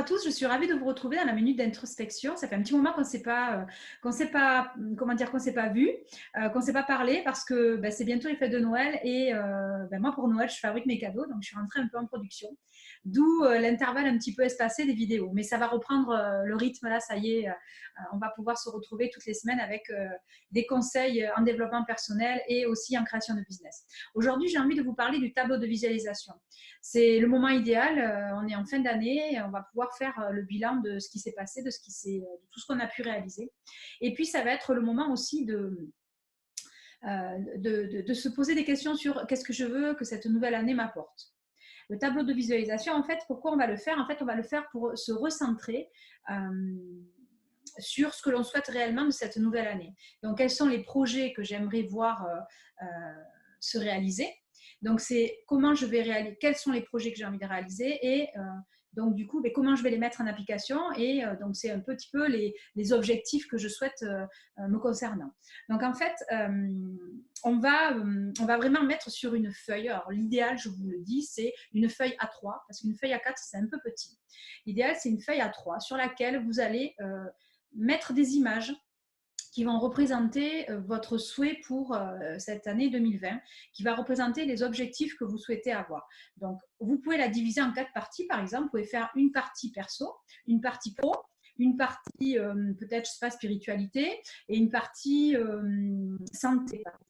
à tous, je suis ravie de vous retrouver dans la minute d'introspection. Ça fait un petit moment qu'on s'est pas vu, qu'on s'est pas parlé parce que c'est bientôt les fêtes de Noël et moi pour Noël je fabrique mes cadeaux donc je suis rentrée un peu en production. D'où l'intervalle un petit peu espacé des vidéos. Mais ça va reprendre le rythme là, ça y est, on va pouvoir se retrouver toutes les semaines avec des conseils en développement personnel et aussi en création de business. Aujourd'hui, j'ai envie de vous parler du tableau de visualisation. C'est le moment idéal, on est en fin d'année, on va pouvoir faire le bilan de ce qui s'est passé, de tout ce qu'on a pu réaliser. Et puis, ça va être le moment aussi de se poser des questions sur qu'est-ce que je veux que cette nouvelle année m'apporte. Le tableau de visualisation, en fait, pourquoi on va le faire? En fait, on va le faire pour se recentrer sur ce que l'on souhaite réellement de cette nouvelle année. Donc, quels sont les projets que j'aimerais voir se réaliser? Donc, c'est comment je vais réaliser, quels sont les projets que j'ai envie de réaliser et donc, du coup, comment je vais les mettre en application et donc, c'est un petit peu les objectifs que je souhaite me concernant. Donc, en fait, on va vraiment mettre sur une feuille. Alors, l'idéal, je vous le dis, c'est une feuille A3 parce qu'une feuille A4, c'est un peu petit. L'idéal, c'est une feuille A3 sur laquelle vous allez mettre des images qui vont représenter votre souhait pour cette année 2020, qui va représenter les objectifs que vous souhaitez avoir. Donc, vous pouvez la diviser en 4 parties, par exemple. Vous pouvez faire une partie perso, une partie pro, une partie peut-être, je sais pas, spiritualité et une partie santé, par exemple.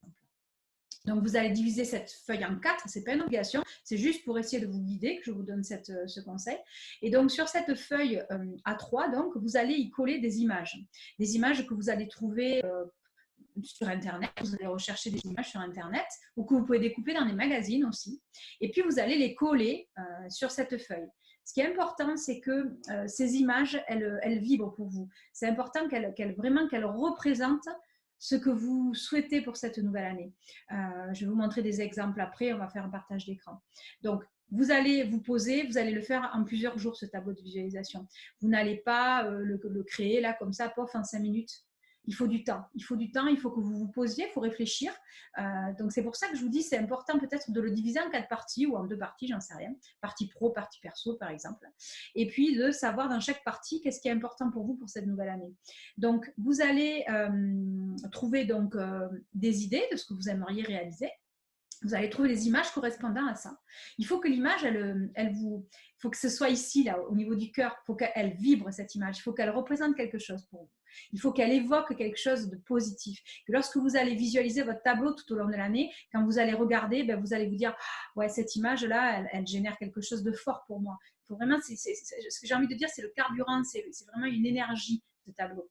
Donc, vous allez diviser cette feuille en 4, ce n'est pas une obligation, c'est juste pour essayer de vous guider que je vous donne ce conseil. Et donc, sur cette feuille A3, donc, vous allez y coller des images que vous allez trouver sur Internet, vous allez rechercher des images sur Internet ou que vous pouvez découper dans des magazines aussi. Et puis, vous allez les coller sur cette feuille. Ce qui est important, c'est que ces images, elles vibrent pour vous. C'est important qu'elles représentent ce que vous souhaitez pour cette nouvelle année. Je vais vous montrer des exemples après, on va faire un partage d'écran. Donc, vous allez vous poser, vous allez le faire en plusieurs jours, ce tableau de visualisation. Vous n'allez pas le créer là, comme ça, pof, en 5 minutes. Il faut du temps. Il faut que vous vous posiez, il faut réfléchir. Donc, c'est pour ça que je vous dis, c'est important peut-être de le diviser en 4 parties ou en 2 parties, j'en sais rien. Partie pro, partie perso, par exemple. Et puis, de savoir dans chaque partie qu'est-ce qui est important pour vous pour cette nouvelle année. Donc, vous allez trouver donc, des idées de ce que vous aimeriez réaliser. Vous allez trouver des images correspondant à ça. Il faut que l'image, il faut que ce soit ici, là, au niveau du cœur, il faut qu'elle vibre, cette image. Il faut qu'elle représente quelque chose pour vous. Il faut qu'elle évoque quelque chose de positif. Que lorsque vous allez visualiser votre tableau tout au long de l'année, quand vous allez regarder, vous allez vous dire « Ouais, cette image-là, elle génère quelque chose de fort pour moi. » Il faut vraiment, ce que j'ai envie de dire, c'est le carburant, c'est vraiment une énergie, ce tableau.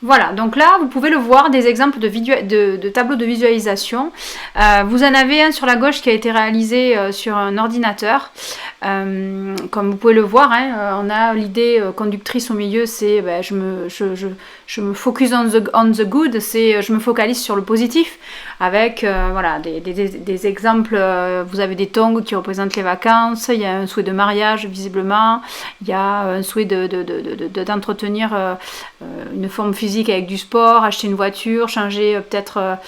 Voilà, donc là, vous pouvez le voir, des exemples de tableaux de visualisation. Vous en avez un sur la gauche qui a été réalisé sur un ordinateur. Comme vous pouvez le voir, on a l'idée conductrice au milieu, c'est je me focus on the good, c'est je me focalise sur le positif, avec voilà, des exemples. Vous avez des tongs qui représentent les vacances, il y a un souhait de mariage visiblement, il y a un souhait d'entretenir une forme physique avec du sport, acheter une voiture, changer peut-être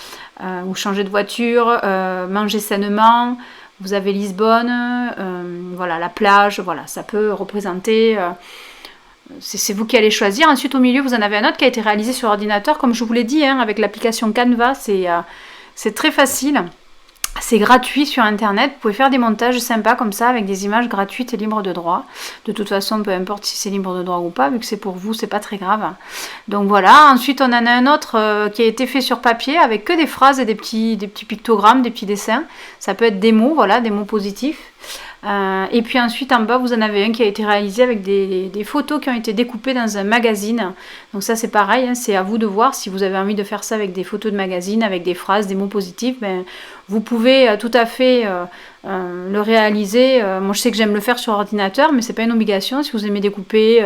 ou changer de voiture, manger sainement. Vous avez Lisbonne, voilà, la plage, voilà, ça peut représenter, c'est vous qui allez choisir. Ensuite, au milieu, vous en avez un autre qui a été réalisé sur ordinateur, comme je vous l'ai dit, avec l'application Canva, c'est très facile. C'est gratuit sur internet, vous pouvez faire des montages sympas comme ça avec des images gratuites et libres de droit. De toute façon, peu importe si c'est libre de droit ou pas, vu que c'est pour vous, c'est pas très grave. Donc voilà, ensuite on en a un autre qui a été fait sur papier avec que des phrases et des petits pictogrammes, des petits dessins. Ça peut être des mots, voilà, des mots positifs. Et puis ensuite en bas vous en avez un qui a été réalisé avec des photos qui ont été découpées dans un magazine. Donc ça c'est pareil, c'est à vous de voir si vous avez envie de faire ça avec des photos de magazine, avec des phrases, des mots positifs. Vous pouvez tout à fait le réaliser. Moi je sais que j'aime le faire sur ordinateur, mais c'est pas une obligation. Si vous aimez découper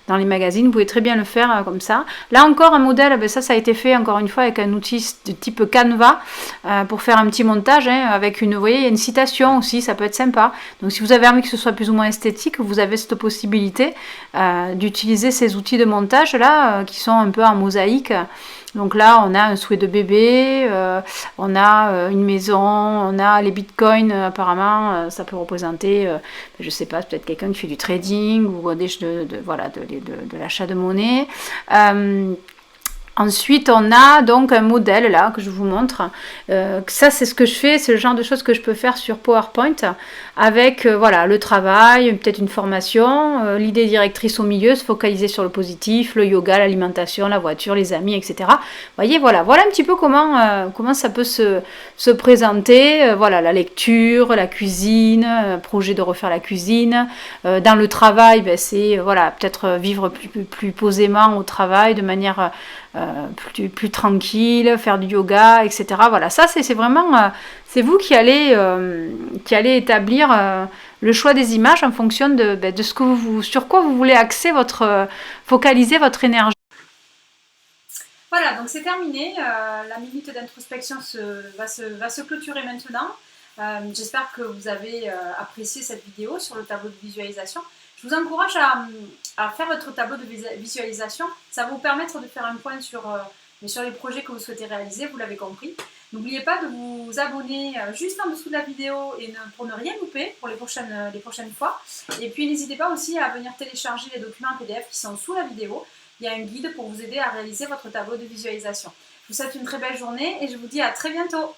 dans les magazines, vous pouvez très bien le faire comme ça. Là encore un modèle, ça a été fait encore une fois avec un outil de type Canva pour faire un petit montage avec vous voyez, il y a une citation aussi, ça peut être sympa. Donc si vous avez envie que ce soit plus ou moins esthétique, vous avez cette possibilité d'utiliser ces outils de montage là qui sont un peu en mosaïque Donc là, on a un souhait de bébé, on a une maison, on a les bitcoins, apparemment, ça peut représenter, je sais pas, peut-être quelqu'un qui fait du trading ou voilà, de l'achat de monnaie. Ensuite, on a donc un modèle là que je vous montre. Ça, c'est ce que je fais, c'est le genre de choses que je peux faire sur PowerPoint avec voilà, le travail, peut-être une formation, l'idée directrice au milieu, se focaliser sur le positif, le yoga, l'alimentation, la voiture, les amis, etc. Vous voyez, voilà un petit peu comment ça peut se présenter. Voilà, la lecture, la cuisine, projet de refaire la cuisine. Dans le travail, ben, c'est voilà, peut-être vivre plus posément au travail de manière plus tranquille, faire du yoga, etc. Voilà, ça c'est vraiment, c'est vous qui allez établir le choix des images en fonction de ce que sur quoi vous voulez axer focaliser votre énergie. Voilà, donc c'est terminé. La minute d'introspection va se clôturer maintenant. J'espère que vous avez apprécié cette vidéo sur le tableau de visualisation. Je vous encourage à faire votre tableau de visualisation. Ça va vous permettre de faire un point sur les projets que vous souhaitez réaliser, vous l'avez compris. N'oubliez pas de vous abonner juste en dessous de la vidéo pour ne rien louper pour les prochaines fois. Et puis n'hésitez pas aussi à venir télécharger les documents PDF qui sont sous la vidéo. Il y a un guide pour vous aider à réaliser votre tableau de visualisation. Je vous souhaite une très belle journée et je vous dis à très bientôt.